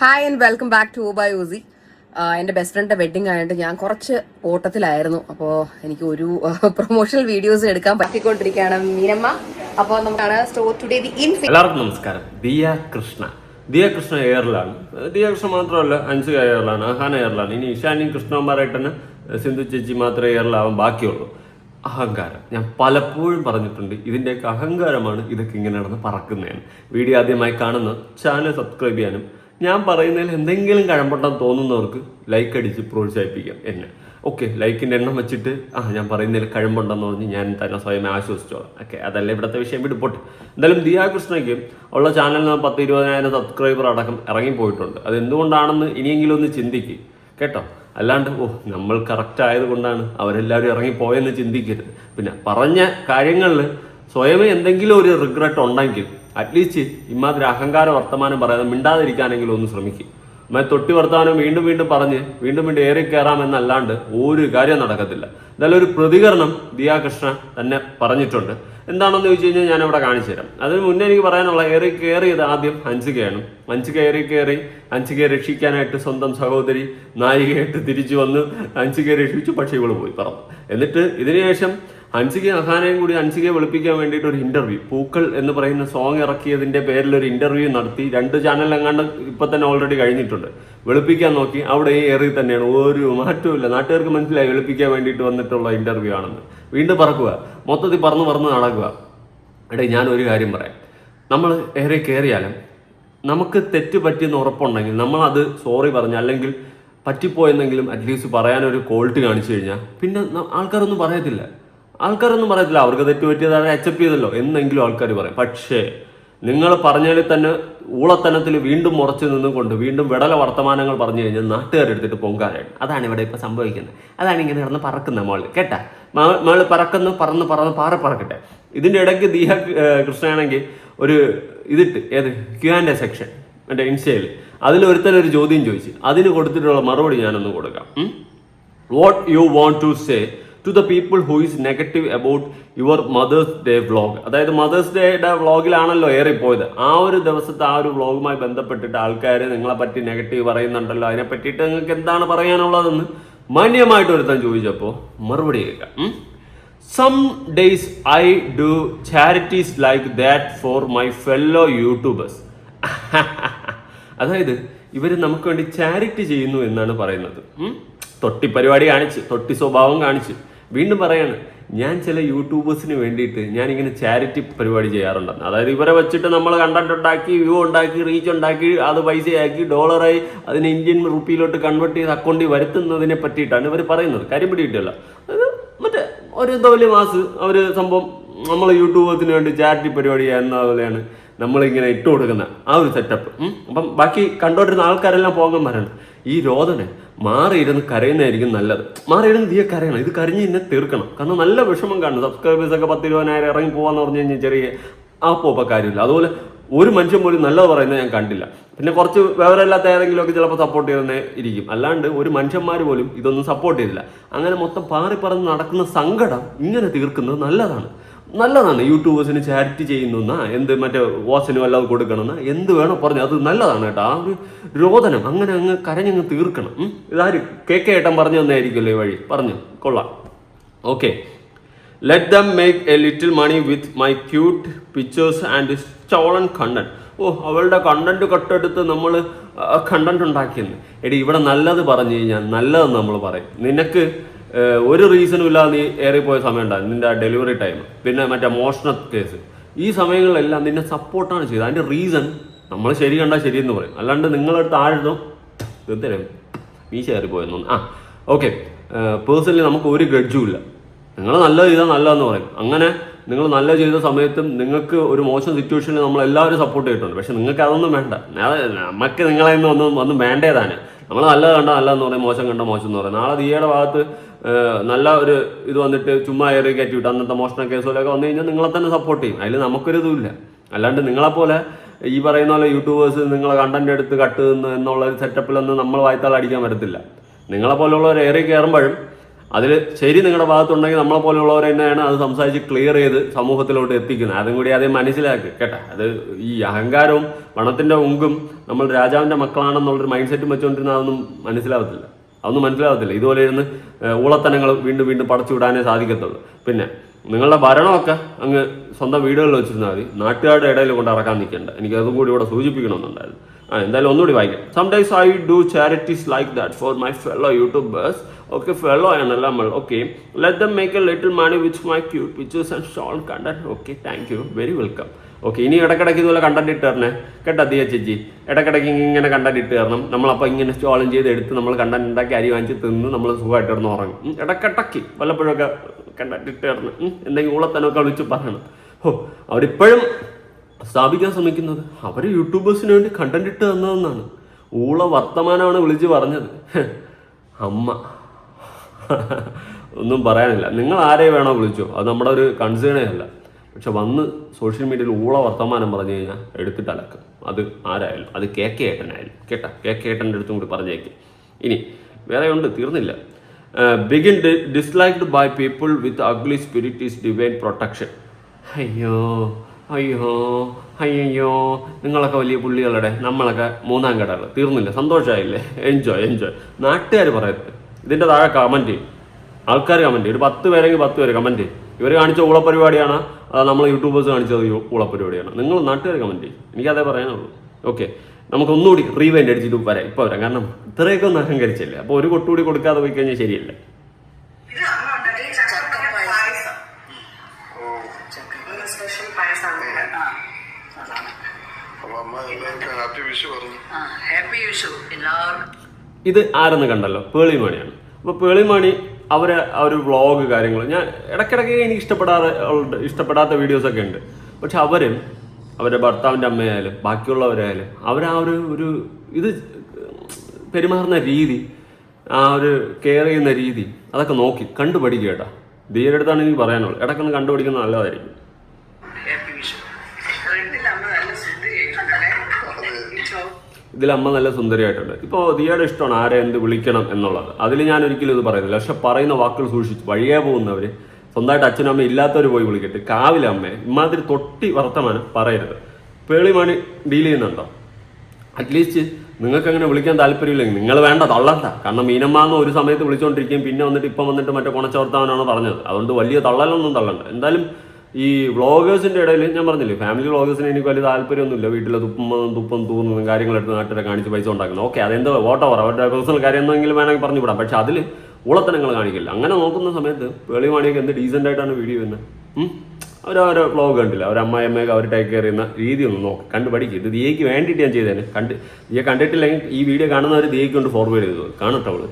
Hi and welcome back to by ഊസി. എൻ്റെ best ഫ്രണ്ടിന്റെ വെഡിങ് ആയിട്ട് ഞാൻ കുറച്ച് ഓട്ടത്തിലായിരുന്നു. അപ്പോൾ എനിക്ക് ഒരു പ്രൊമോഷണൽ വീഡിയോസ് എടുക്കാൻ പറ്റിക്കൊണ്ടിരിക്കുകയാണ് മീനമ്മ. അപ്പോൾ നമുക്കാണ് സ്റ്റോർ ടുഡേ ദി ഇൻഫിനിറ്റ്. എല്ലാവർക്കും നമസ്കാരം. ദിയ കൃഷ്ണ എയറിലാണ്. ദിയ കൃഷ്ണ മാത്രമല്ല, അൻസിക എയറിലാണ്, അഹാന എയറിലാണ്. ഇനി ഇഷാനിയും കൃഷ്ണകുമാരായിട്ട് തന്നെ സിന്ധു ചേച്ചി മാത്രമേ എയറിലാവാൻ ബാക്കിയുള്ളൂ. അഹങ്കാരം ഞാൻ പലപ്പോഴും പറഞ്ഞിട്ടുണ്ട്. ഇതിൻ്റെയൊക്കെ അഹങ്കാരമാണ് ഇതൊക്കെ ഇങ്ങനെ നടന്ന് പറക്കുന്നതെന്ന്. വീഡിയോ ആദ്യമായി കാണുന്ന ചാനൽ സബ്സ്ക്രൈബ് ചെയ്യാനും ഞാൻ പറയുന്നതിൽ എന്തെങ്കിലും കഴമ്പുണ്ടെന്ന് തോന്നുന്നവർക്ക് ലൈക്ക് അടിച്ച് പ്രോത്സാഹിപ്പിക്കാം എന്നെ. ഓക്കെ, ലൈക്കിൻ്റെ എണ്ണം വെച്ചിട്ട് ഞാൻ പറയുന്നതിൽ കഴമ്പുണ്ടെന്ന് പറഞ്ഞ് ഞാൻ തന്നെ സ്വയം ആശ്വസിച്ചോളാം. ഓക്കെ, അതല്ല ഇവിടുത്തെ വിഷയം, വിടുപോട്ടെ. എന്തായാലും ദിയ കൃഷ്ണയ്ക്ക് ഉള്ള ചാനലിൽ 10-20,000 സബ്സ്ക്രൈബർ അടക്കം ഇറങ്ങിപ്പോയിട്ടുണ്ട്. അത് എന്തുകൊണ്ടാണെന്ന് ഇനിയെങ്കിലും ഒന്ന് ചിന്തിക്കുക കേട്ടോ. അല്ലാണ്ട് നമ്മൾ കറക്റ്റ് ആയതുകൊണ്ടാണ് അവരെല്ലാവരും ഇറങ്ങിപ്പോയെന്ന് ചിന്തിക്കരുത്. പിന്നെ പറഞ്ഞ കാര്യങ്ങളിൽ സ്വയമേ എന്തെങ്കിലും ഒരു റിഗ്രറ്റ് ഉണ്ടെങ്കിൽ അറ്റ്ലീസ്റ്റ് ഇമാതിരി അഹങ്കാര വർത്തമാനം പറയാതെ മിണ്ടാതിരിക്കാനെങ്കിലും ഒന്ന് ശ്രമിക്കും. തൊട്ടി വർത്തമാനം വീണ്ടും വീണ്ടും പറഞ്ഞ് വീണ്ടും ഏറി കയറാമെന്നല്ലാണ്ട് ഒരു കാര്യം നടക്കത്തില്ല. എന്തായാലും ഒരു പ്രതികരണം ദിയ കൃഷ്ണ തന്നെ പറഞ്ഞിട്ടുണ്ട്. എന്താണെന്ന് ചോദിച്ചു കഴിഞ്ഞാൽ ഞാൻ ഇവിടെ കാണിച്ചു തരാം. അതിന് മുന്നേ എനിക്ക് പറയാനുള്ള ഏറി കയറിയത് ആദ്യം ഹൻസികയാണ്. ഹൻസികയെ രക്ഷിക്കാനായിട്ട് സ്വന്തം സഹോദരി നായികയായിട്ട് തിരിച്ചു വന്ന് ഹൻസികയെ രക്ഷിച്ചു. പക്ഷേ ഇവള് പോയി പറന്നു. എന്നിട്ട് ഇതിനുശേഷം ഹൻസികയും അഹാനയും കൂടി ഹൻസികയെ വെളുപ്പിക്കാൻ വേണ്ടിയിട്ട് ഒരു ഇന്റർവ്യൂ, പൂക്കൾ എന്ന് പറയുന്ന സോങ് ഇറക്കിയതിന്റെ പേരിൽ ഒരു ഇന്റർവ്യൂ നടത്തി. 2 ചാനലിലെങ്ങാണ്ട് ഇപ്പൊ തന്നെ ഓൾറെഡി കഴിഞ്ഞിട്ടുണ്ട്. വെളുപ്പിക്കാൻ നോക്കി, അവിടെ ഈ ഏറി തന്നെയാണ്, ഒരു മാറ്റവും. നാട്ടുകാർക്ക് മനസ്സിലായി വെളുപ്പിക്കാൻ വേണ്ടിയിട്ട് വന്നിട്ടുള്ള ഇന്റർവ്യൂ ആണെന്ന്. വീണ്ടും പറക്കുക, മൊത്തത്തിൽ പറന്ന് നടക്കുക. ഞാൻ ഒരു കാര്യം പറയാം. നമ്മൾ ഏറെ കയറിയാലും നമുക്ക് തെറ്റ് പറ്റിയെന്ന് ഉറപ്പുണ്ടെങ്കിൽ നമ്മളത് സോറി പറഞ്ഞ, അല്ലെങ്കിൽ പറ്റിപ്പോയെന്നെങ്കിലും അറ്റ്ലീസ്റ്റ് പറയാനൊരു ക്വാളിറ്റി കാണിച്ചു കഴിഞ്ഞാൽ പിന്നെ ആൾക്കാരൊന്നും പറയത്തില്ല. അവർക്ക് തെറ്റ് പറ്റിയത് അക്സെപ്റ്റ് ചെയ്തല്ലോ എന്നെങ്കിലും ആൾക്കാർ പറയും. പക്ഷേ നിങ്ങൾ പറഞ്ഞതിൽ തന്നെ ഊളത്തനത്തിൽ വീണ്ടും മുറച്ചു നിന്നുകൊണ്ട് വീണ്ടും വിടല വർത്തമാനങ്ങൾ പറഞ്ഞു കഴിഞ്ഞാൽ നാട്ടുകാരെടുത്തിട്ട് പൊങ്കാരാണ്. അതാണ് ഇവിടെ ഇപ്പം സംഭവിക്കുന്നത്. അതാണ് ഇങ്ങനെ കിടന്ന് പറക്കുന്ന മോള് കേട്ടാ. മോള് പറന്ന് പറക്കട്ടെ. ഇതിൻ്റെ ഇടയ്ക്ക് ദിയ കൃഷ്ണയാണെങ്കിൽ ഒരു ഇതിട്ട് Q&A സെക്ഷൻ എൻ്റെ ഇൻസ്റ്റയിൽ അതിലൊരുത്തരൊരു ചോദ്യം ചോദിച്ചു. അതിന് കൊടുത്തിട്ടുള്ള മറുപടി ഞാനൊന്ന് കൊടുക്കാം. What you want to say to the people who is negative about your mother's day vlog. അതായത് മദേഴ്സ് ഡേയുടെ വ്ളോഗിലാണല്ലോ ഏറിപ്പോയത്. ആ ഒരു ദിവസത്തെ ആ ഒരു വ്ളോഗുമായി ബന്ധപ്പെട്ടിട്ട് ആൾക്കാർ നിങ്ങളെ പറ്റി നെഗറ്റീവ് പറയുന്നുണ്ടല്ലോ, അതിനെ പറ്റിയിട്ട് നിങ്ങൾക്ക് എന്താണ് പറയാനുള്ളതെന്ന് മാന്യമായിട്ട് ഒരുത്താൻ ചോദിച്ചപ്പോൾ മറുപടി കേൾക്കാം. Some days I do charities like that for my fellow YouTubers. അതായത് ഇവർ നമുക്ക് വേണ്ടി ചാരിറ്റി ചെയ്യുന്നു എന്നാണ് പറയുന്നത്. തൊട്ടി പരിപാടി കാണിച്ച്, തൊട്ടി സ്വഭാവം കാണിച്ച് വീണ്ടും പറയാണ്, ഞാൻ ചില യൂട്യൂബേഴ്സിന് വേണ്ടിയിട്ട് ഞാനിങ്ങനെ ചാരിറ്റി പരിപാടി ചെയ്യാറുണ്ടെന്ന്. അതായത് ഇവരെ വെച്ചിട്ട് നമ്മൾ കണ്ടന്റ് ഉണ്ടാക്കി, വ്യൂ ഉണ്ടാക്കി, റീച്ച് ഉണ്ടാക്കി, അത് പൈസയാക്കി ഡോളറായി അതിനെ ഇന്ത്യൻ റുപ്പിയിലോട്ട് കൺവേർട്ട് ചെയ്ത് അക്കൗണ്ടിൽ വരുത്തുന്നതിനെ പറ്റിയിട്ടാണ് ഇവർ പറയുന്നത്. കാര്യം പിടിയിട്ടല്ല, അത് മറ്റേ ഒരു വലിയ മാസ് അവർ സംഭവം നമ്മൾ യൂട്യൂബേഴ്സിന് വേണ്ടി ചാരിറ്റി പരിപാടി ചെയ്യുന്ന പോലെയാണ് നമ്മളിങ്ങനെ ഇട്ട് കൊടുക്കുന്ന ആ ഒരു സെറ്റപ്പ്. അപ്പം ബാക്കി കണ്ടോണ്ടിരുന്ന ആൾക്കാരെല്ലാം പോകന്മാരാണ്. ഈ രോദനെ മാറിയിരുന്ന് കരയുന്നതായിരിക്കും നല്ലത്. മാറിയിരുന്ന് ദിയ കരയണം. ഇത് കരഞ്ഞ് ഇന്നെ തീർക്കണം. കാരണം നല്ല വിഷമം കാണും. സബ്സ്ക്രൈബേഴ്സൊക്കെ 10-20,000 ഇറങ്ങി പോകാന്ന് പറഞ്ഞു കഴിഞ്ഞാൽ ചെറിയ കാര്യമില്ല. അതുപോലെ ഒരു മനുഷ്യൻ പോലും നല്ലത് പറയുന്നത് ഞാൻ കണ്ടില്ല. പിന്നെ കുറച്ച് വിവരമില്ലാത്ത ഏതെങ്കിലുമൊക്കെ ചിലപ്പോൾ സപ്പോർട്ട് ചെയ്യുന്നേ ഇരിക്കും. അല്ലാണ്ട് ഒരു മനുഷ്യന്മാർ പോലും ഇതൊന്നും സപ്പോർട്ട് ചെയ്തില്ല. അങ്ങനെ മൊത്തം പറന്ന് നടക്കുന്ന സങ്കടം ഇങ്ങനെ തീർക്കുന്നത് നല്ലതാണ്. യൂട്യൂബേഴ്സിന് ചാരിറ്റി ചെയ്യുന്ന എന്ത് മറ്റേ വാസിന് വല്ലതും കൊടുക്കണമെന്ന് എന്ത് വേണോ പറഞ്ഞു, അത് നല്ലതാണ് കേട്ടോ. ആ ഒരു രോദനം അങ്ങ് കരഞ്ഞങ്ങ് തീർക്കണം. ഇതാര് KK ഏട്ടൻ പറഞ്ഞു തന്നായിരിക്കുമല്ലോ ഈ വഴി. പറഞ്ഞു കൊള്ളാം. Okay, let them make a little money with my cute pictures and stolen content. അവളുടെ കണ്ടന്റ് കട്ടെടുത്ത് നമ്മൾ കണ്ടന്റ് ഉണ്ടാക്കിയെന്ന്. ഇവിടെ നല്ലത് പറഞ്ഞു കഴിഞ്ഞാൽ നല്ലതെന്ന് നമ്മൾ പറയും. നിനക്ക് ഒരു റീസണും ഇല്ലാതെ നീ ഏറിപ്പോയ സമയം ഉണ്ടായിരുന്നു, നിന്റെ ഡെലിവറി ടൈം, പിന്നെ മറ്റേ മോഷണ കേസ്, ഈ സമയങ്ങളിലെല്ലാം നിന്നെ സപ്പോർട്ടാണ് ചെയ്തത്. അതിൻ്റെ റീസൺ നമ്മൾ ശരി കണ്ടാൽ ശരിയെന്ന് പറയും. അല്ലാണ്ട് നിങ്ങളെടുത്ത് ആഴ്ന്നോ തീർത്തരും മീശ ഏറിപ്പോയെന്നു. ഓക്കെ, പേഴ്സണലി നമുക്ക് ഒരു ഗ്രഡ്ജും ഇല്ല. നിങ്ങൾ നല്ലത് ചെയ്താൽ നല്ലതെന്ന് പറയും. അങ്ങനെ നിങ്ങൾ നല്ല ചെയ്ത സമയത്തും നിങ്ങൾക്ക് ഒരു മോശം സിറ്റുവേഷനിൽ നമ്മളെല്ലാവരും സപ്പോർട്ട് ചെയ്തിട്ടുണ്ട്. പക്ഷെ നിങ്ങൾക്ക് അതൊന്നും വേണ്ട. നമുക്ക് നിങ്ങളെ ഒന്നും വേണ്ടതാണ്. നമ്മൾ നല്ലത് കണ്ടാൽ നല്ലതെന്ന് പറയും, മോശം കണ്ടാൽ മോശം എന്ന് പറയും. നാളെ ദിയയുടെ ഭാഗത്ത് നല്ല ഒരു ഇത് വന്നിട്ട് ചുമ്മാ ഏറി കയറ്റി വിട്ട് അന്നത്തെ മോഷണ കേസുകളൊക്കെ വന്നു കഴിഞ്ഞാൽ നിങ്ങളെ തന്നെ സപ്പോർട്ട് ചെയ്യും. അതിൽ നമുക്കൊരു ഇതുമില്ല. അല്ലാണ്ട് നിങ്ങളെപ്പോലെ ഈ പറയുന്ന പോലെ യൂട്യൂബേഴ്സ് നിങ്ങളെ കണ്ടന്റ് എടുത്ത് കട്ട് എന്നുള്ള ഒരു സെറ്റപ്പിലൊന്നും നമ്മൾ വായ്ത്താൾ അടിക്കാൻ വരത്തില്ല. നിങ്ങളെപ്പോലുള്ളവർ ഏറി കയറുമ്പോഴും അതിൽ ശരി നിങ്ങളുടെ ഭാഗത്തുണ്ടെങ്കിൽ നമ്മളെ പോലെയുള്ളവർ തന്നെയാണ് അത് സംസാരിച്ച് ക്ലിയർ ചെയ്ത് സമൂഹത്തിലോട്ട് എത്തിക്കുന്നത്. അതും കൂടി അതേ മനസ്സിലാക്കി കേട്ടോ. അത് ഈ അഹങ്കാരവും പണത്തിൻ്റെ ഉങ്കും നമ്മൾ രാജാവിൻ്റെ മക്കളാണെന്നുള്ളൊരു മൈൻഡ് സെറ്റും വെച്ചുകൊണ്ടിരുന്ന അതൊന്നും മനസ്സിലാവത്തില്ല. ഇതുപോലെ ഇരുന്ന് ഊളത്തനങ്ങൾ വീണ്ടും വീണ്ടും പടച്ചു വിടാനേ സാധിക്കത്തുള്ളൂ. പിന്നെ നിങ്ങളുടെ ഭരണമൊക്കെ അങ്ങ് സ്വന്തം വീടുകളിൽ വെച്ചിരുന്നാൽ മതി, നാട്ടുകാരുടെ ഇടയിൽ കൊണ്ട് ഇറക്കാൻ നിൽക്കേണ്ട. എനിക്ക് അതും കൂടി ഇവിടെ സൂചിപ്പിക്കണമെന്നുണ്ടായിരുന്നു. എന്തായാലും ഒന്നുകൂടി വായിക്കാം. Sometimes I do charities like that for my fellow YouTubers. Okay, fellow ആണല്ലോ നമ്മൾ. Okay, let them make a little money which my cute pictures and stole content. Okay, thank you, very welcome. Okay, ഇനി ഇടയ്ക്കിടയ്ക്ക് ഇതുപോലെ content ഇട്ട് തരണേ കേട്ടോ ദിയ ചേച്ചി. ഇടയ്ക്കിടയ്ക്ക് ഇങ്ങനെ കണ്ടന്റ് ഇട്ട് തരണം. നമ്മളപ്പോൾ ഇങ്ങനെ സ്റ്റോളും ചെയ്ത് എടുത്ത് നമ്മൾ കണ്ടന്റ് ഉണ്ടാക്കി അരി വാങ്ങിച്ച് തിന്ന് നമ്മൾ സുഖമായിട്ട് ഇടന്ന് ഉറങ്ങും. ഇടയ്ക്കിടയ്ക്ക് വല്ലപ്പോഴൊക്കെ കണ്ടന്റ് ഇട്ട് തരണം. എന്തെങ്കിലും ഊളത്തനമൊക്കെ വിളിച്ച് പറയണം. അവരിപ്പോഴും സ്ഥാപിക്കാൻ ശ്രമിക്കുന്നത് അവർ യൂട്യൂബേഴ്സിന് വേണ്ടി കണ്ടന്റ് ഇട്ട് തന്നതെന്നാണ്. ഊള വർത്തമാനമാണ് വിളിച്ച് പറഞ്ഞത്. അമ്മ ഒന്നും പറയാനില്ല. നിങ്ങൾ ആരെ വേണോ വിളിച്ചോ, അത് നമ്മുടെ ഒരു കൺസേണേ അല്ല. പക്ഷെ വന്ന് സോഷ്യൽ മീഡിയയിൽ ഊള വർത്തമാനം പറഞ്ഞു കഴിഞ്ഞാൽ എടുത്തിട്ട് അലക്കും. അത് ആരായാലും, അത് കെ കെ ഏട്ടനായാലും കേട്ടാ. കെ കെ ഏട്ടൻ്റെ അടുത്തും കൂടി പറഞ്ഞേക്ക്. ഇനി വേറെ ഉണ്ട്, തീർന്നില്ല. Begin disliked by people with ugly spirit is divine protection. അയ്യോ നിങ്ങളൊക്കെ വലിയ പുള്ളികളുടെ, നമ്മളൊക്കെ മൂന്നാം കടകൾ. തീർന്നില്ല, സന്തോഷമായില്ലേ? എൻജോയ്. നാട്ടുകാർ പറയരുത്. ഇതിൻ്റെ താഴെ കമൻറ്റ് ചെയ്യും, ആൾക്കാർ കമൻറ്റ് ചെയ്യും. ഒരു 10 പേരെങ്കിൽ 10 പേര് കമൻറ്റ് ചെയ്യും. ഇവർ കാണിച്ച ഊളപ്പരിപാടിയാണ്, നമ്മൾ യൂട്യൂബേഴ്സ് കാണിച്ചത് ഊളപ്പരിപാടിയാണ്. നിങ്ങൾ നാട്ടുകാർ കമൻറ്റ് ചെയ്യും. എനിക്കതേ പറയാനുള്ളൂ. ഓക്കെ, നമുക്കൊന്നുകൂടി റീവൈൻഡ് അടിച്ചിട്ട് വരാം. ഇപ്പോൾ വരാം, കാരണം ഇത്രയൊക്കെ ഒന്ന് അഹങ്കരിച്ചില്ലേ. അപ്പോൾ ഒരു കൊട്ടുകൂടി കൊടുക്കാതെ പോയി കഴിഞ്ഞാൽ ശരിയല്ല. ഇത് ആരെന്ന് കണ്ടല്ലോ, പേളിമാണിയാണ്. അപ്പോൾ പേളിമാണി ഒരു വ്ളോഗ് കാര്യങ്ങൾ ഞാൻ ഇടയ്ക്കിടയ്ക്ക് എനിക്ക് ഇഷ്ടപ്പെടാത്ത വീഡിയോസൊക്കെ ഉണ്ട്. പക്ഷെ അവരുടെ ഭർത്താവിൻ്റെ അമ്മയായാലും ബാക്കിയുള്ളവരായാലും ഒരു ഇത് പെരുമാറുന്ന രീതി, ആ ഒരു കെയർ ചെയ്യുന്ന രീതി, അതൊക്കെ നോക്കി കണ്ടുപഠിക്കുക കേട്ടോ. ധീരെ അടുത്താണ് എനിക്ക് പറയാനുള്ളത്. ഇടയ്ക്കൊന്ന് കണ്ടുപിടിക്കുന്നത് നല്ലതായിരിക്കും. ഇതിൽ അമ്മ നല്ല സുന്ദരിയായിട്ടുണ്ട്. ഇപ്പോൾ ദിയയുടെ ഇഷ്ടമാണ് ആരെ എന്ത് വിളിക്കണം എന്നുള്ളത്. അതിൽ ഞാൻ ഒരിക്കലും ഇത് പറയുന്നില്ല. പക്ഷെ പറയുന്ന വാക്കുകൾ സൂക്ഷിച്ച് വഴിയേ പോകുന്നവർ, സ്വന്തമായിട്ട് അച്ഛനും അമ്മ ഇല്ലാത്തവർ പോയി വിളിക്കട്ടെ. കാവിലെ അമ്മയെ ഇമാതിരി തൊട്ടി വർത്തമാനം പറയരുത്. പേളിമാണി ഡീൽ ചെയ്യുന്നുണ്ടോ? അറ്റ്ലീസ്റ്റ് നിങ്ങൾക്ക് അങ്ങനെ വിളിക്കാൻ താല്പര്യമില്ലെങ്കിൽ നിങ്ങൾ വേണ്ട, തള്ളണ്ട. കാരണം മീനമ്മാന്ന് ഒരു സമയത്ത് വിളിച്ചുകൊണ്ടിരിക്കുകയും പിന്നെ വന്നിട്ട് ഇപ്പം വന്നിട്ട് മറ്റേ കുണച്ചവർത്താനാണ് പറഞ്ഞത്. അതുകൊണ്ട് വലിയ തള്ളലൊന്നും തള്ളണ്ട. എന്തായാലും ഈ വ്ളോഗേഴ്സിൻ്റെ ഇടയിൽ ഞാൻ പറഞ്ഞില്ലേ, ഫാമിലി വ്ളോഗേഴ്സിന് എനിക്ക് വലിയ താല്പര്യമൊന്നുമില്ല. വീട്ടിലെ തുപ്പം തൂന്നതും കാര്യങ്ങളെടുത്ത് നാട്ടിലെ കാണിച്ച് പൈസ ഉണ്ടാക്കുന്നത്. ഓക്കെ, അതെന്തോ വോട്ടവർ അവരുടെ പേഴ്സണൽ കാര്യം എന്തെങ്കിലും വേണമെങ്കിൽ പറഞ്ഞു വിടാം. പക്ഷെ അതിൽ ഊളത്തനങ്ങൾ കാണിക്കില്ല. അങ്ങനെ നോക്കുന്ന സമയത്ത് പേളിമാണിയൊക്കെ എന്ത് ഡീസൻ്റ് ആയിട്ടാണ് വീഡിയോ ചെയ്യുന്നത്. അവരവരെ വ്ളോഗ് കണ്ടില്ല, അവർ അമ്മയൊക്കെ അവർ ടേക്ക് കെയർ ചെയ്യുന്ന രീതി ഒന്ന് നോക്കി കണ്ടുപഠിക്കുക. ഇത് ദിയയ്ക്ക് വേണ്ടിയിട്ട് ഞാൻ ചെയ്തേനെ. ദിയ കണ്ടിട്ടില്ലെങ്കിൽ ഈ വീഡിയോ കാണുന്നവർ ദിയയ്ക്ക് കൊണ്ട് ഫോർവേഡ് ചെയ്തു കാണട്ടെ. അവള്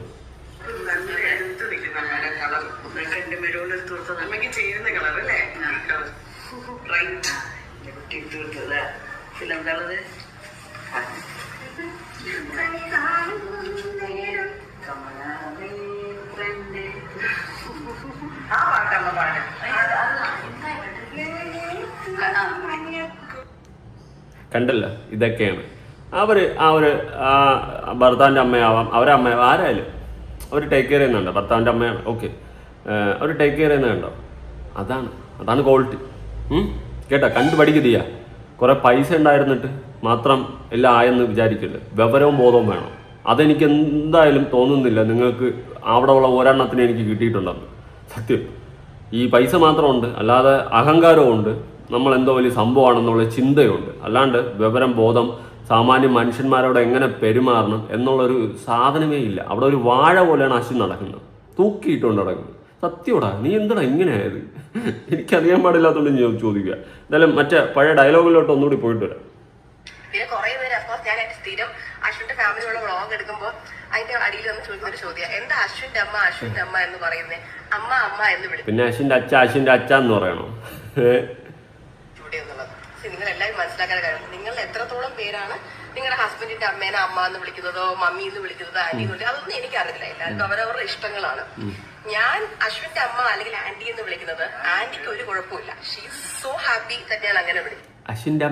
കണ്ടല്ലോ, ഇതൊക്കെയാണ് ഭർത്താവിൻ്റെ അമ്മയാവാം, അമ്മയാവാം, ആരായാലും അവർ ടേക്ക് കെയർ ചെയ്യുന്നുണ്ടോ? ഭർത്താവിൻ്റെ അമ്മയാണ്, ഓക്കെ, അവർ ടേക്ക് കെയർ ചെയ്യുന്നുണ്ടോ? അതാണ് ക്വാളിറ്റി. കേട്ടോ, കണ്ടുപഠിക്കുക. കുറേ പൈസ ഉണ്ടായിരുന്നിട്ട് മാത്രം എല്ലാം ആയെന്ന് വിചാരിക്കില്ല. വിവരവും ബോധവും വേണം. അതെനിക്ക് എന്തായാലും തോന്നുന്നില്ല നിങ്ങൾക്ക് അവിടെ ഉള്ള ഒരെണ്ണത്തിന് എനിക്ക് കിട്ടിയിട്ടുണ്ടെന്ന്. സത്യം, ഈ പൈസ മാത്രമുണ്ട്, അല്ലാതെ അഹങ്കാരമുണ്ട്, നമ്മൾ എന്തോ വലിയ സംഭവമാണെന്നുള്ള ചിന്തയുണ്ട്. അല്ലാണ്ട് വിവരം, ബോധം, സാമാന്യ മനുഷ്യന്മാരോട് എങ്ങനെ പെരുമാറണം എന്നുള്ളൊരു സാധനമേ ഇല്ല. അവിടെ ഒരു വാഴ പോലെയാണ് അശ്വിൻ നടക്കുന്നത്, തൂക്കിയിട്ടുകൊണ്ട് നടക്കുന്നത്. സത്യോടാ, നീ എന്താടാ ഇങ്ങനെയായത്? എനിക്കറിയാൻ പാടില്ലാത്തതുകൊണ്ട് ഞാൻ ചോദിക്കുക. എന്തായാലും മറ്റേ പഴയ ഡയലോഗിലോട്ട് ഒന്നുകൂടി പോയിട്ട് വരാം. പിന്നെ കുറെ പേര് അഫ്കോഴ്സ് ഞാൻ സ്ഥിരം അശ്വിന്റെ ഫാമിലിയുള്ള വ്ളോഗ് എടുക്കുമ്പോൾ അതിന്റെ അടിയിൽ വന്ന് ചോദിക്കുന്ന ഒരു ചോദ്യം, എന്താ അശ്വിന്റെ അമ്മ എന്ന് പറയുന്നത്? അമ്മ എന്ന് വിളിക്കും. പിന്നെ അശ്വിന്റെ അച്ഛ എന്ന് പറയണോ? നിങ്ങൾ എല്ലാവരും മനസ്സിലാക്കാൻ കാര്യം, നിങ്ങൾ എത്രത്തോളം പേരാണ് നിങ്ങളുടെ ഹസ്ബൻഡിന്റെ അമ്മേനെ അമ്മ എന്ന് വിളിക്കുന്നതോ മമ്മി എന്ന് വിളിക്കുന്നതോ ആന്റി എന്ന് വിളിക്കുന്നത്, അതൊന്നും എനിക്കറിയില്ല. എല്ലാവർക്കും അവരവരുടെ ഇഷ്ടങ്ങളാണ്. ഞാൻ അശ്വിന്റെ അമ്മ അല്ലെങ്കിൽ ആന്റി എന്ന് വിളിക്കുന്നത് ആന്റിക്ക് ഒരു കുഴപ്പമില്ല. She is so happy that ഞാൻ അങ്ങനെ വിളിക്കും. അശ്വിന്റെ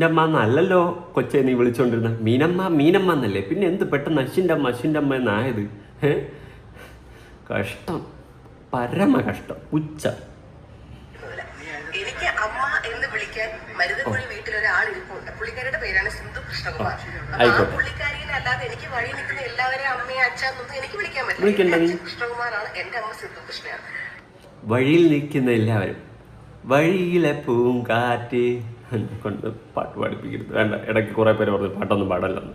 അമ്മ എന്നല്ലല്ലോ കൊച്ചെ നീ വിളിച്ചോണ്ടിരുന്ന. മീനമ്മ എന്നല്ലേ? പിന്നെ എന്ത് പെട്ടെന്ന് അശ്വിന്റെ അമ്മ എന്നായത്? കഷ്ടം. പരമ കഷ്ടം, ഉച്ച. എനിക്ക് അമ്മ എന്ന് വിളിക്കാൻ മരുതക്കുഴി വീട്ടിൽ ഒരാളിരിപ്പുണ്ട്. പുള്ളിക്കാരിയുടെ പേരാണ് സിന്ധു കൃഷ്ണകുമാർ. ആ പുള്ളിക്കാരിനെ അല്ലാതെ എനിക്ക് വഴി നിൽക്കുന്ന എല്ലാവരെയും അമ്മയെ അച്ഛന്നൊന്നും എനിക്ക് വിളിക്കാൻ പറ്റില്ല. കൃഷ്ണകുമാറാണ്, എന്റെ അമ്മ സിന്ധു കൃഷ്ണയാണ്. വഴിയിൽ നിൽക്കുന്ന എല്ലാവരും വഴിയിലെ പൂങ്കാറ്റ് കൊണ്ട് പാട്ട് പഠിപ്പിക്കരുത്. വേണ്ട, ഇടയ്ക്ക് കുറേ പേര് പറഞ്ഞു പാട്ടൊന്നും പാടല്ലെന്ന്.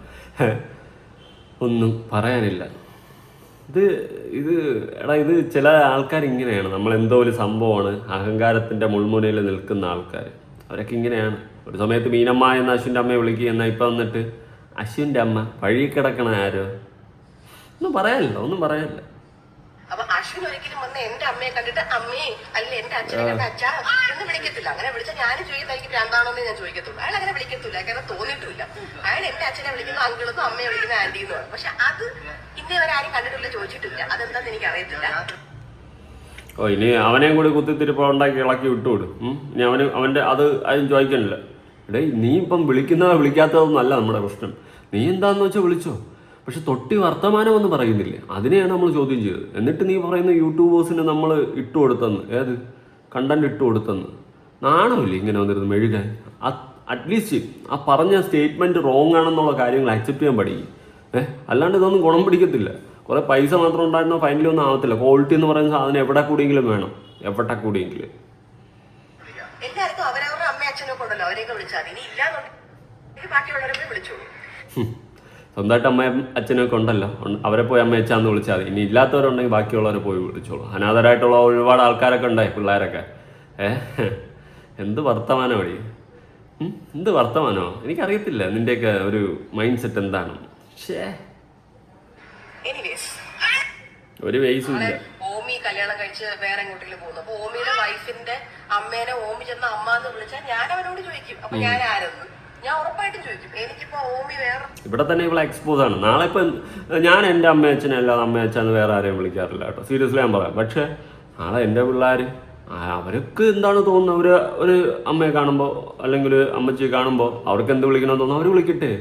ഒന്നും പറയാനില്ല. ഇത് ചില ആൾക്കാർ ഇങ്ങനെയാണ്. നമ്മളെന്തോ ഒരു സംഭവമാണ്, അഹങ്കാരത്തിൻ്റെ മുൾമുനയിൽ നിൽക്കുന്ന ആൾക്കാർ. അവരൊക്കെ ഇങ്ങനെയാണ്. ഒരു സമയത്ത് മീനമ്മ എന്ന അശ്വിൻ്റെ അമ്മയെ വിളിക്കുക, എന്നാൽ ഇപ്പം വന്നിട്ട് അശ്വിൻ്റെ അമ്മ വഴി കിടക്കണ ആരോ. ഒന്നും പറയാനില്ല. അപ്പൊ അശ്വിൻ ഒരിക്കലും വന്ന് എന്റെ അമ്മയെ കണ്ടിട്ട് അമ്മേ അല്ല എന്റെ അച്ഛനെ കണ്ട അച്ഛാ എന്ന് വിളിക്കത്തില്ല. അങ്ങനെ വിളിച്ചാൽ ഞാനും ചോദിക്കുന്നത് എനിക്ക് ഭ്രാന്താണോന്ന് ഞാൻ ചോദിക്കത്തുള്ളൂ. അയാൾ അങ്ങനെ വിളിക്കത്തില്ല, കാരണം തോന്നിയിട്ടില്ല. അയാൾ എന്റെ അച്ഛനെ വിളിക്കുന്ന അങ്കിളെന്നും അമ്മയെ വിളിക്കുന്ന ആന്റിന്നും. പക്ഷെ അത് ഇന്നേ വരെ ആരും കണ്ടിട്ടില്ല, ചോദിച്ചിട്ടില്ല. അതെന്താന്ന് എനിക്ക് അറിയത്തില്ല. ഇനി അവനെയും കൂടി കുത്തിത്തിരിപ്പ് ഉണ്ടാക്കി ഇളക്കി വിട്ടുവിടും. ഇനി അവൻ്റെ അതും ചോദിക്കണില്ല. നീ ഇപ്പം വിളിക്കാത്തതൊന്നും അല്ല നമ്മുടെ പ്രശ്നം. നീ എന്താന്ന് വെച്ചാൽ വിളിച്ചോ, പക്ഷെ തൊട്ടി വർത്തമാനമൊന്നും പറയുന്നില്ലേ. അതിനെയാണ് നമ്മൾ ചോദ്യം ചെയ്തത്. എന്നിട്ട് നീ പറയുന്ന യൂട്യൂബേഴ്സിന് നമ്മൾ ഇട്ടുകൊടുത്തെന്ന്, ഏത് കണ്ടന്റ് ഇട്ടുകൊടുത്തെന്ന്. നാണമില്ലേ ഇങ്ങനെ വന്നിരുന്നു മെഴുകാൻ? അറ്റ്ലീസ്റ്റ് ആ പറഞ്ഞ സ്റ്റേറ്റ്മെന്റ് റോങ് ആണെന്നുള്ള കാര്യങ്ങൾ അക്സെപ്റ്റ് ചെയ്യാൻ പഠിക്കും. അല്ലാണ്ട് ഇതൊന്നും ഗുണം പിടിക്കത്തില്ല. കുറെ പൈസ മാത്രം ഉണ്ടായിരുന്ന ഫൈനലൊന്നും ആവത്തില്ല. ക്വാളിറ്റി എന്ന് പറയുന്ന സാധനം എവിടെ കൂടിയെങ്കിലും വേണം, എവിടെ കൂടിയെങ്കിലും. എല്ലാവർക്കും അവരവരുടെ അമ്മ അച്ഛനൊക്കെ ഉണ്ടല്ലോ, അവരെയൊക്കെ വിളിച്ചാൽ ഇനി ഇല്ലാന്നുണ്ടെങ്കിൽ ബാക്കിയുള്ളവരെ വിളിച്ചോളൂ. സ്വന്തമായിട്ട് അമ്മയും അച്ഛനൊക്കെ ഉണ്ടല്ലോ, അവരെ പോയി അമ്മ അച്ഛാന്ന് വിളിച്ചാൽ മതി. ഇനി ഇല്ലാത്തവരുണ്ടെങ്കിൽ ബാക്കിയുള്ളവരെ പോയി വിളിച്ചോളൂ. അനാഥരായിട്ടുള്ള ഒരുപാട് ആൾക്കാരൊക്കെ ഉണ്ടായി, പിള്ളേരൊക്കെ. എന്ത് വർത്തമാനോ അടി, എന്ത് വർത്തമാനോ? എനിക്കറിയത്തില്ല നിന്റെയൊക്കെ ഒരു മൈൻഡ് സെറ്റ് എന്താണ്. ഒരു വേസും ഇല്ല. ഓമി കല്യാണം കഴിച്ച് വേറെ എങ്ങോട്ടെങ്കിലും പോകുന്നു. അപ്പൊ ഓമിയുടെ വൈഫിന്റെ അമ്മേനെ ഓമി ചെന്ന അമ്മ എന്ന് വിളിച്ചാൽ ഞാൻ അവനോട് ചോദിക്കും, അപ്പൊ ഞാൻ ആരെന്ന് ഞാൻ ഉറപ്പായിട്ടും ചോദിക്കും. എനിക്കിപ്പോ ഓമി വേറെ ഇവിടെ തന്നെ ഇവിടെ എക്സ്പോസ് ആണ്. നാളെ ഇപ്പം ഞാൻ എൻ്റെ അമ്മ അച്ഛനെ അല്ലാതെ അമ്മ അച്ഛന്ന് വേറെ ആരെയും വിളിക്കാറില്ല കേട്ടോ, സീരിയസ്ലി ഞാൻ പറയാം. പക്ഷെ നാളെ എൻ്റെ പിള്ളേർ അവർക്ക് എന്താണ് തോന്നുന്നത്, ഒരു അമ്മയെ കാണുമ്പോൾ അല്ലെങ്കിൽ അമ്മച്ചിയെ കാണുമ്പോൾ അവർക്ക് എന്ത് വിളിക്കണമെന്ന് തോന്നുന്നു, അവർ വിളിക്കട്ടെ.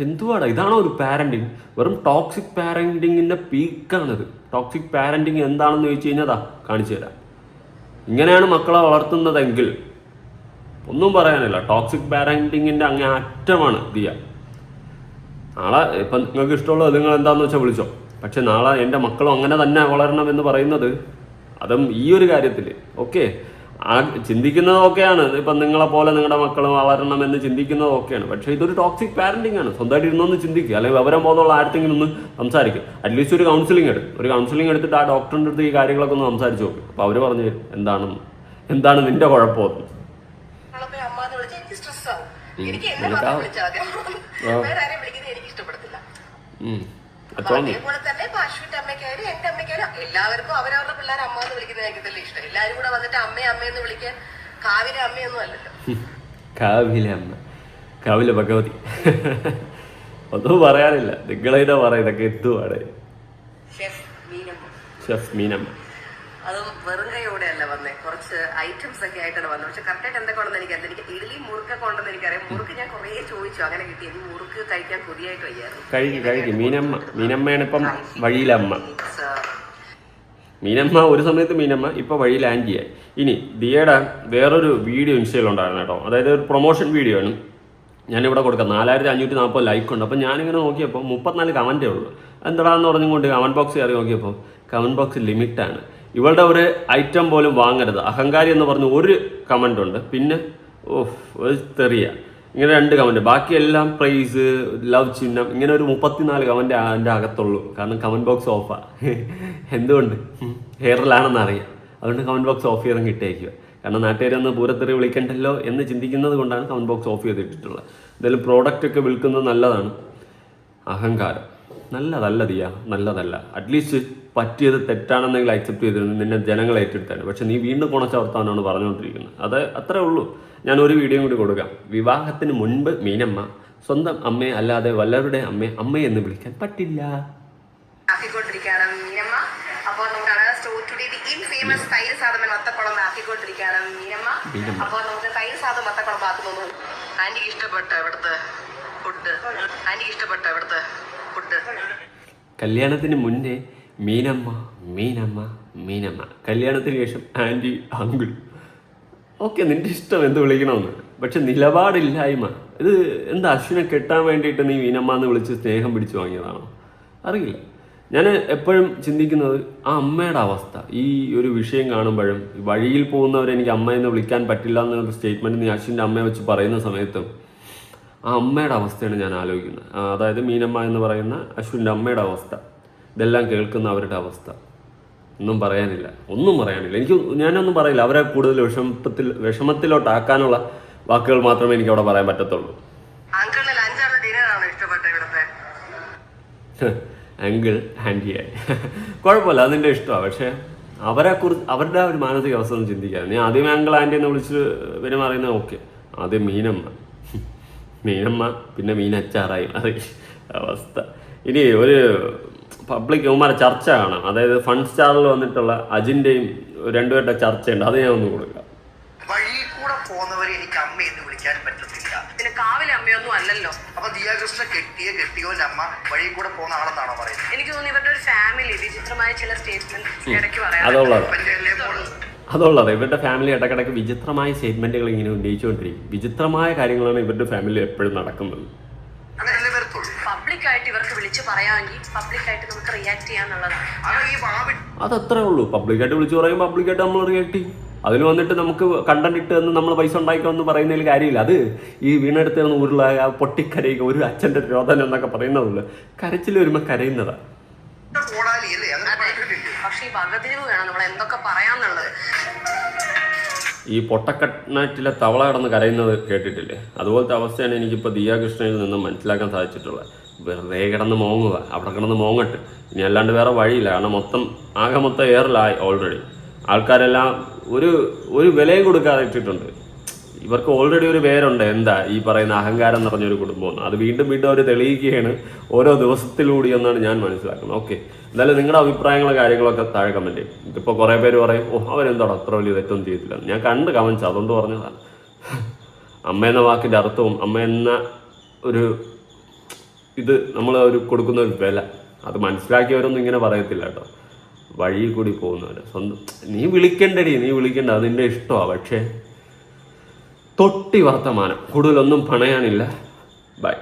എന്തുവാടാ, ഇതാണോ ഒരു പാരന്റിങ്? വെറും ടോക്സിക് പാരന്റിങ്ങിന്റെ പീക്കാണിത്. ടോക്സിക് പാരന്റിങ് എന്താണെന്ന് ചോദിച്ചു കഴിഞ്ഞാൽ കാണിച്ചു തരാം. ഇങ്ങനെയാണ് മക്കളെ വളർത്തുന്നതെങ്കിൽ ഒന്നും പറയാനില്ല. ടോക്സിക് പാരന്റിങ്ങിന്റെ അങ്ങേ അറ്റമാണ് ദിയ. നാളെ ഇപ്പം നിങ്ങൾക്ക് ഇഷ്ടമുള്ളത് നിങ്ങൾ എന്താണെന്ന് വെച്ചാൽ വിളിച്ചോ. പക്ഷെ നാളെ എൻ്റെ മക്കളും അങ്ങനെ തന്നെ വളരണം എന്ന് പറയുന്നത് അതും ഈ ഒരു കാര്യത്തിൽ ഓക്കെ ചിന്തിക്കുന്നത് ഓക്കെയാണ്. ഇപ്പം നിങ്ങളെ പോലെ നിങ്ങളുടെ മക്കൾ വളരണം എന്ന് ചിന്തിക്കുന്നത് ഓക്കെയാണ്. പക്ഷേ ഇതൊരു ടോക്സിക് പാരന്റിങ് ആണ്. സ്വന്തമായിട്ട് ഇരുന്നൊന്ന് ചിന്തിക്കുക, അല്ലെങ്കിൽ വിവരം ബോധമുള്ള ആർക്കെങ്കിലും ഒന്ന് സംസാരിക്കും. അറ്റ്ലീസ്റ്റ് ഒരു കൗൺസിലിംഗ് എടുത്തിട്ട് ആ ഡോക്ടറിൻ്റെ അടുത്ത് ഈ കാര്യങ്ങളൊക്കെ ഒന്ന് സംസാരിച്ച് നോക്കും. അപ്പോൾ അവർ പറഞ്ഞു തരും എന്താണ് നിന്റെ കുഴപ്പമെന്ന്. അതേപോലെ തന്നെ അശ്വിന്റെ അമ്മയ്ക്കായാലും എന്റെ അമ്മയ്ക്കായാലും എല്ലാവർക്കും അവരവരുടെ പിള്ളേർ അമ്മ എന്ന് വിളിക്കുന്നതായിരിക്കത്തില്ല ഇഷ്ടം. എല്ലാരും കൂടെ വന്നിട്ട് അമ്മയെന്ന് വിളിക്കാൻ കാവിലെ അമ്മയൊന്നും അല്ലല്ലോ. കാവിലെ അമ്മ, കാവിലെ ഭഗവതി. ഒന്നും പറയാനില്ല. നിങ്ങളതിനെ പറയാം, ഇതൊക്കെ എന്തുവാണ്. ഷെഫ് മീനമ്മ അതും വെറും കൈയോടെ അല്ല വന്നേ, കുറച്ച് ഐറ്റംസ് ഒക്കെ ആയിട്ടാണ് വന്നത്. പക്ഷെ കറക്റ്റായിട്ട് എന്തൊക്കെ ഉണ്ടെന്ന് എനിക്കറിയാം. എനിക്ക് ഇഡ്ഡലി മുറുക്കൊക്കെ ഉണ്ടെന്ന് എനിക്കറിയാം. മുറുക്ക് ഞാൻ കുറേ ചോദിച്ചു, അങ്ങനെ കിട്ടി. എനിക്ക് മുറുക്ക് കഴിക്കാൻ കൊതിയായിട്ട് വയ്യായിരുന്നു. കഴിക്കും. മീനമ്മയാണ് ഇപ്പം വഴിയിലമ്മ. മീനമ്മ ഒരു സമയത്ത് മീനമ്മ, ഇപ്പൊ വഴിയിൽ ആൻറ്റിയായി. ഇനി ദിയയുടെ വേറൊരു വീഡിയോ ഇൻസ്റ്റയിലുണ്ടായിരുന്നു കേട്ടോ. അതായത് ഒരു പ്രൊമോഷൻ വീഡിയോ ആണ്. ഞാനിവിടെ കൊടുക്കാം. 4540 ലൈക്ക് ഉണ്ട്. അപ്പം ഞാനിങ്ങനെ നോക്കിയപ്പോൾ 34 കമൻറ്റേ ഉള്ളൂ. എന്താണെന്ന് പറഞ്ഞുകൊണ്ട് കമൻറ്റ് ബോക്സ് കയറി നോക്കിയപ്പോൾ കമൻറ്റ് ബോക്സ് ലിമിറ്റാണ്. ഇവളുടെ ഒരു ഐറ്റം പോലും വാങ്ങരുത്, അഹങ്കാരി എന്ന് പറഞ്ഞ് ഒരു കമൻ്റ് ഉണ്ട്. പിന്നെ ഒരു തെറിയ, ഇങ്ങനെ 2 കമൻറ്റ്. ബാക്കിയെല്ലാം പ്രൈസ്, ലവ് ചിഹ്നം, ഇങ്ങനെ ഒരു 34 കമൻറ്റ് അതിൻ്റെ അകത്തുള്ളൂ. കാരണം കമൻറ്റ് ബോക്സ് ഓഫാണ്. എന്തുകൊണ്ട്? ഹെയറിലാണെന്ന് അറിയാം. അതുകൊണ്ട് കമൻറ്റ് ബോക്സ് ഓഫ് ചെയ്തങ്ങ് ഇട്ടേക്കുക. കാരണം നാട്ടുകാരൊന്ന് പൂരത്തെറി വിളിക്കണ്ടല്ലോ എന്ന് ചിന്തിക്കുന്നത് കൊണ്ടാണ് കമൻറ്റ് ബോക്സ് ഓഫ് ചെയ്തിട്ടുള്ളത്. എന്തായാലും പ്രോഡക്റ്റ് ഒക്കെ വിൽക്കുന്നത് നല്ലതാണ്. അഹങ്കാരം നല്ലതല്ല ദിയ, നല്ലതല്ല. അറ്റ്ലീസ്റ്റ് പറ്റിയത് തെറ്റാണെന്നെങ്കിൽ അക്സെപ്റ്റ് ചെയ്തിരുന്നു, നിന്നെ ജനങ്ങൾ ഏറ്റെടുത്താണ്. പക്ഷെ നീ വീണ്ടും കുണച്ച വർത്താനാണ് പറഞ്ഞുകൊണ്ടിരിക്കുന്നത്. അത് അത്രേ ഉള്ളൂ. ഞാൻ ഒരു വീഡിയോ കൂടി കൊടുക്കാം. വിവാഹത്തിന് മുൻപ് മീനമ്മ സ്വന്തം അമ്മയെ അല്ലാതെ വല്ലവരുടെ അമ്മയെ എന്ന് വിളിക്കാൻ പറ്റില്ല. ആക്കിക്കൊണ്ടിരിക്കുകയാണ് മീനമ്മ. അപ്പോൾ നമുക്കാണ് സ്റ്റോർ ടുഡേ ദി ഇൻഫേമസ് തൈര് സാദം വത്തക്കുളം ആക്കിക്കൊണ്ടിരിക്കുകയാണ് മീനമ്മ. അപ്പോൾ നമുക്ക് തൈര് സാദം വത്തക്കുളം ആക്കുന്നു. ആന്റിക്ക് ഇഷ്ടപ്പെട്ട ഇവിടുത്തെ ഫുഡ്? കല്യാണത്തിന് മുന്നേ മീനമ്മ മീനമ്മ മീനമ്മ. കല്യാണത്തിന് ശേഷം ആൻറ്റി അങ്കിൾ. ഓക്കെ, നിന്റെ ഇഷ്ടം എന്ത് വിളിക്കണമെന്ന്. പക്ഷെ നിലപാടില്ലായ്മ. ഇത് എന്താ, അശ്വിനെ കെട്ടാൻ വേണ്ടിയിട്ട് നീ മീനമ്മ എന്ന് വിളിച്ച് സ്നേഹം പിടിച്ചു വാങ്ങിയതാണോ? അറിയില്ല. ഞാൻ എപ്പോഴും ചിന്തിക്കുന്നത് ആ അമ്മയുടെ അവസ്ഥ. ഈ ഒരു വിഷയം കാണുമ്പോഴും വഴിയിൽ പോകുന്നവരെ എനിക്ക് അമ്മയെന്ന് വിളിക്കാൻ പറ്റില്ല എന്നൊരു സ്റ്റേറ്റ്മെൻറ്റ് നീ അശ്വിൻ്റെ അമ്മയെ വെച്ച് പറയുന്ന സമയത്തും ആ അമ്മയുടെ അവസ്ഥയാണ് ഞാൻ ആലോചിക്കുന്നത്. അതായത് മീനമ്മ എന്ന് പറയുന്ന അശ്വിൻ്റെ അമ്മയുടെ അവസ്ഥ, ഇതെല്ലാം കേൾക്കുന്ന അവരുടെ അവസ്ഥ. ഒന്നും പറയാനില്ല. ഞാനൊന്നും പറയില്ല. അവരെ കൂടുതൽ വിഷമത്തിലോട്ടാക്കാനുള്ള വാക്കുകൾ മാത്രമേ എനിക്ക് അവിടെ പറയാൻ പറ്റത്തുള്ളൂ. അങ്കിൾ ആൻറ്റിയായി കുഴപ്പമില്ല, അതിൻ്റെ ഇഷ്ടമാണ്. പക്ഷേ അവരുടെ ഒരു മാനസിക അവസ്ഥ ഒന്ന് ചിന്തിക്കാം. നീ ആദ്യമേ അങ്കിൾ ആൻറ്റി എന്ന് വിളിച്ച് പെരുമാറുന്നത് ഓക്കെ. ആദ്യം മീനമ്മ പിന്നെ മീനച്ചാറായി മാറി അവസ്ഥ. ഇനി ഒരു പബ്ലിക് അവന്മാരെ ചർച്ച കാണാം. അതായത് ഫൺ സ്റ്റാറിൽ വന്നിട്ടുള്ള അജിൻ്റെയും രണ്ടുപേരുടെ ചർച്ചയുണ്ട്, അത് ഞാൻ ഒന്ന് കൊടുക്കാം. വഴി കൂടെ പോകുന്നവരെ എനിക്ക് അമ്മ എന്ന് വിളിക്കാൻ പറ്റത്തില്ല. പിന്നെ കാവിലെ അമ്മയൊന്നും അല്ലല്ലോ. അപ്പൊ ദിയാകൃഷ്ണ കെട്ടിയോന്റെ അമ്മ വഴി കൂടെ പോകുന്ന ആളെന്നാണോ പറയുന്നത്? എനിക്ക് തോന്നുന്നു ഇവരുടെ ഒരു ഫാമിലി വിചിത്രമായ ചില സ്റ്റേറ്റ്മെന്റ് ഇടയ്ക്ക് പറയാം. അതുള്ളത് ഇവരുടെ ഫാമിലി ഇടയ്ക്കിടയ്ക്ക് വിചിത്രമായ സ്റ്റേറ്റ്മെന്റുകൾ ഇങ്ങനെ ഉന്നയിച്ചുകൊണ്ടിരിക്കും. വിചിത്രമായ കാര്യങ്ങളാണ് ഇവരുടെ ഫാമിലി എപ്പോഴും നടക്കുന്നത്. പബ്ലിക്കായിട്ട് ഇവർക്ക് വിളിച്ച് പറയാമെങ്കിൽ പബ്ലിക്കായിട്ട് നമുക്ക് റിയാക്ട് ചെയ്യാന്നുള്ളതാണ്. അതത്രേ ഉള്ളൂ. പബ്ലിക്കായിട്ട് വിളിച്ച് പറയും, പബ്ലിക്കായിട്ട് നമ്മൾ റിയാക്ട് ചെയ്യും. അതിന് വന്നിട്ട് നമുക്ക് കണ്ടന്റ് ഇട്ട് എന്ന് നമ്മൾ പൈസ ഉണ്ടായിക്കോന്ന് പറയുന്നതിൽ കാര്യമില്ല. അത് ഈ വീണെടുത്ത് ഉരുള പൊട്ടിക്കരയുക, ഒരു അച്ഛൻ്റെ രോദനം എന്നൊക്കെ പറയുന്നതുള്ളൂ. കരച്ചിൽ വരുമ്പോൾ കരയുന്നതാ. പക്ഷേ ഈ വകതിരിവ് വേണം നമ്മൾ എന്തൊക്കെ പറയാന്നുള്ളത്. ഈ പൊട്ടക്കണ്ണാറ്റിലെ തവള കിടന്ന് കരയുന്നത് കേട്ടിട്ടില്ലേ? അതുപോലത്തെ അവസ്ഥയാണ് എനിക്കിപ്പോൾ ദിയാകൃഷ്ണയിൽ നിന്നും മനസ്സിലാക്കാൻ സാധിച്ചിട്ടുള്ളത്. വെറുതെ കിടന്ന് മോങ്ങുക, അവിടെ കിടന്ന് മോങ്ങട്ട്. ഇനി അല്ലാണ്ട് വേറെ വഴിയില്ല. കാരണം ആകെ മൊത്തം എയറിലായി ഓൾറെഡി. ആൾക്കാരെല്ലാം ഒരു വിലയും കൊടുക്കാതെ ഇട്ടിട്ടുണ്ട്. ഇവർക്ക് ഓൾറെഡി ഒരു പേരുണ്ട്, എന്താ ഈ പറയുന്ന അഹങ്കാരം നിറഞ്ഞൊരു കുടുംബം. അത് വീണ്ടും അവർ തെളിയിക്കുകയാണ് ഓരോ ദിവസത്തിലൂടെ എന്നാണ് ഞാൻ മനസ്സിലാക്കുന്നത്. ഓക്കെ, എന്തായാലും നിങ്ങളുടെ അഭിപ്രായങ്ങളും കാര്യങ്ങളൊക്കെ താഴെ കമൻറ്റ് ചെയ്യും. ഇതിപ്പോൾ കുറേ പേര് പറയും, അവരെന്തോടെ അത്ര വലിയ തെറ്റൊന്നും ചെയ്തില്ല. ഞാൻ കണ്ട് കമൻസ്, അതുകൊണ്ട് പറഞ്ഞതാണ്. അമ്മ എന്ന വാക്കിൻ്റെ അർത്ഥവും അമ്മ എന്ന ഒരു ഇത് നമ്മൾ കൊടുക്കുന്ന ഒരു വില, അത് മനസ്സിലാക്കിയവരൊന്നും ഇങ്ങനെ പറയത്തില്ല കേട്ടോ. വഴിയിൽ കൂടി പോകുന്നവർ സ്വന്തം നീ വിളിക്കണ്ട, അത് നിൻ്റെ ഇഷ്ടമാണ്. പക്ഷേ തൊട്ടി വർത്തമാനം, കൂടുതലൊന്നും പണയാനില്ല. ബൈ.